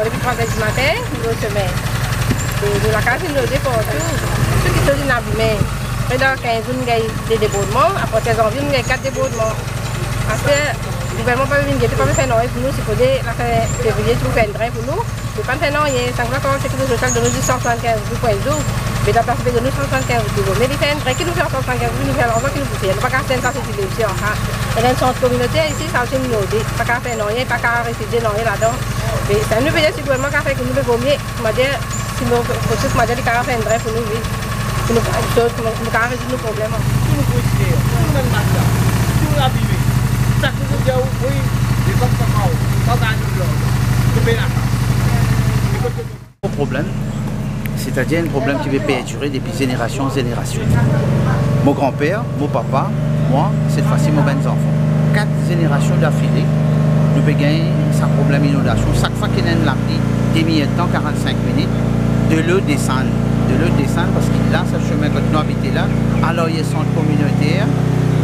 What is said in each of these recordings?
Bon, depuis 3 heures du matin, nous semaine. Et nous la casse nous partout. Ceux qui sont abîmés. Dans 15 jours, nous avons des débordements. Après 16 janvier, nous avons 4 débordements. Parce que le gouvernement n'a pas fait non pour nous. C'est pour la fin février, pour faire un drain pour nous. C'est pas fait non, il y a 5 ans, c'est que nous avons donné 175 jours pour le jour. Mais la place de nous 175 jours. Mais il fait un drain qui nous fait 175 jours, nous fait l'argent qui nous fait. Nous ne pouvons pas faire ça, c'est une aussi. Il y a un centre communautaire ici, ça a été minoré. Pas qu'à faire non, il n'y a pas qu'à réfugier non, là-dedans. Mais c'est un nouveau pays, c'est le gouvernement qui a fait que nous devons mieux. Si nous faisons un drain pour nous, oui. Nous avons résoudre nos problèmes. Si nous considérons, nous même maintenant, si nous abîmons, ça que nous disons, oui, les hommes sont morts, pas dans nous payer la casse. Le problème, c'est-à-dire un problème qui va perdurer depuis génération en génération. Mon grand-père, mon papa, moi, cette fois-ci, mon 20 enfants. 4 générations d'affilée, nous avons gagné un problème d'inondation. Chaque fois qu'il y a une pluie, des milliers de temps, 45 minutes, de l'eau descend. Parce que là, ce chemin que nous habitons là, alors il y a un centre communautaire,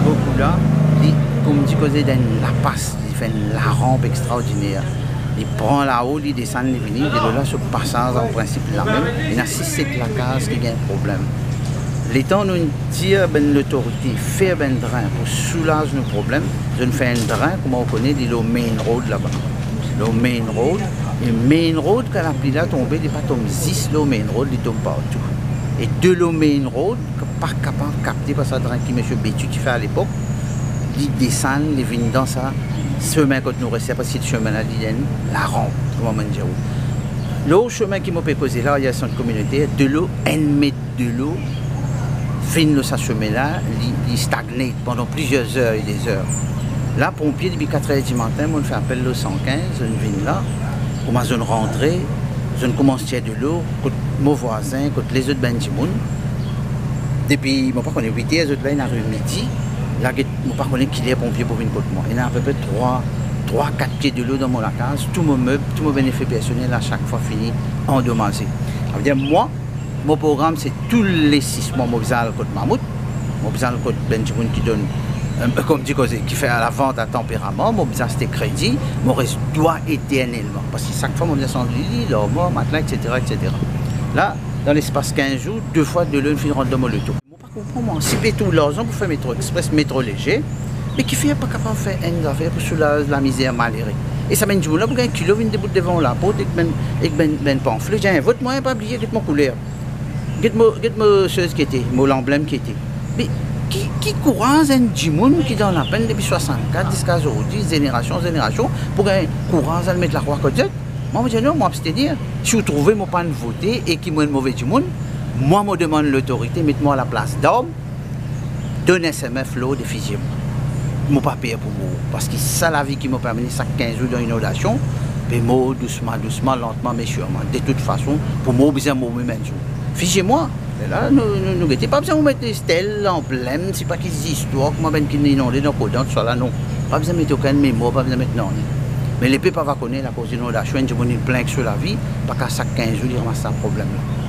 beaucoup là, comme dit causer la passe, il fait la rampe extraordinaire. Il prend là-haut, il descend, il vient, et de là, ce passage en principe là même, il y a 6-7 placages qui ont un problème. L'État nous dit l'autorité fait un drain pour soulager nos problèmes. Je ne fais un drain, comme on connaît, de le main road là-bas. Le main road. Et main road, quand la pluie là tombe, il n'est pas tombé 10 le main road, il tombe partout. Et de le main road, pas capable de capter par ça drain qui M. Bétu qui fait à l'époque, il descend, il vient dans ça, chemin que nous restons, parce que ce chemin là, la rampe, comment on dit. Le chemin qui m'a causé là, il y a un centre communautaire, de l'eau, 1 mètre de l'eau, fin de ce chemin là, il stagne pendant plusieurs heures et des heures. Là, pompier, depuis 4 h du matin, on fait appel au 115, je viens là. Comment je rentrée, je commence à tirer de l'eau, contre mon voisin, contre les autres bendimoun. Depuis, je ne sais pas, 8 h, les autres là, ils arrivent midi. Là, je ne sais pas qui est pompier pour venir contre moi. Il y a à peu près 3-4 pieds de l'eau dans mon lacage. Tout mon meuble, tout mon bénéfice personnel, à chaque fois fini endommagé. Ça veut dire, moi, mon programme, c'est tous les 6 mois, je vais contre Mammouth, je vais contre bendimoun qui donne. Comme dit qui fait à la vente à tempérament, mon besoin c'était crédit, mon reste doit éternellement. Parce que chaque fois, mon besoin sans lit, leur mort, matelas, etc., etc. Là, dans l'espace 15 jours, 2 fois de l'une, fin rentre dans mon loto. Je ne comprends pas, si tout l'argent pour faire métro express, métro léger, mais qui fait pas capable de faire une affaire pour soulager la misère malheureuse. Et ça mène du là pour gagner un kilo, une débouche devant la porte, et ben pamphlet, j'ai un vote, moi, pas oublié, get mon couleur. Get mon chose qui était, mon emblème qui était. Mais, qui courage un djimoun qui dans la peine depuis 64 jusqu'à aujourd'hui, génération, pour un courage à mettre la croix côté. Moi, je dis non, moi, c'est dire, si vous trouvez mon pas de voter et qui m'a un mauvais djimoun, moi, je demande l'autorité, mettez-moi à la place d'homme, donnez SMF l'eau de fusil. Je ne pas payer pour moi, parce que c'est ça la vie qui m'a permis chaque 15 jours d'inondation, mais moi, doucement, lentement, mais sûrement. De toute façon, pour moi, je besoin de même jour. Figez-moi. Et là, nous n'avons pas besoin de mettre des stèles, l'emblème, c'est pas qu'ils histoires, comment ben qui inondé dans le tout ça là, non. Pas besoin de mettre aucun mémoire, pas besoin de mettre non. Mais les peuples va connaître la cause d'inondation, ils ont plein sur la vie, pas qu'à chaque 15 jours, ils ramassent un problème là.